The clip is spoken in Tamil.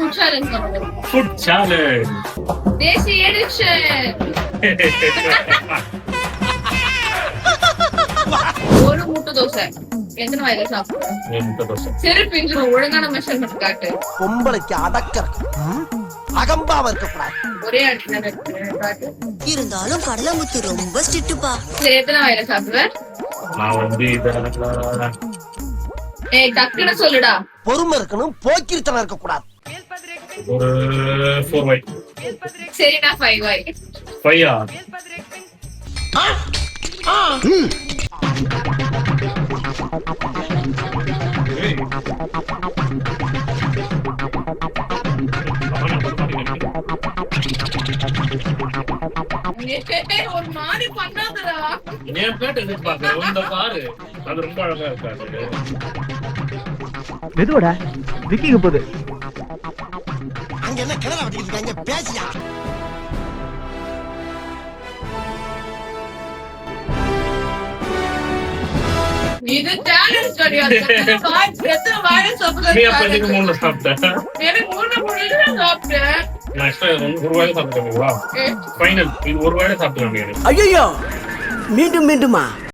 ஃபுட் சேலஞ்ச் பண்ணுவோம். Food challenge. தேசி எடிஷன். ஒரு முட்டை தோசை எத்தனை வாயில சாப்பிடுவோம்? முட்டை தோசை. சரி பிஞ்சிரும். ஒழுங்கான மெஷர்மெண்ட் காட்டு. பொம்பளைக்கு அடக்க அகம்பாவ இருக்கக்கூடாது. ஒரே அடிச்சு காட்டு. இருந்தாலும் கடலமுத்து ரொம்ப ஸ்ட்ரிக்ட்டுப்பா. சரி எத்தனை வாயில சாப்பிடுவேன்? நான் வந்து ஏய் டக்குன்னு சொல்லுடா. பொறுமை இருக்கணும், போக்கிரித்தனம் இருக்கக்கூடாது. ஒரு 4 வாய். சரி நான் 5 வாய். 5ஆ? ஒரு மாதிரி பண்ணாதடா. என் பிளேட் எதிர்பார்க்க இந்த பாரு, அது ரொம்ப அழகா இருக்காது. மெதுவடா விக்கிங்க போகுது. அங்க என்ன கிணறு வெட்டிட்டு இருக்காங்க, பேசியா? இது சேலஞ்ச் கிடையாது. எத்தனை வாயில நீ அப்ப இதுக்கு சாப்பிடுறது? 3 சாப்பிட்ட. எனக்கு 3 முடிஞ்சு நான் சாப்பிட்டேன். நான் எக்ஸ்ட்ரா ஒரு வாயில சாப்பிட்டுங்களா? ஃபைனல் இது ஒரு வாயில சாப்பிட்டு. ஐயோ மீண்டும் மீண்டுமா?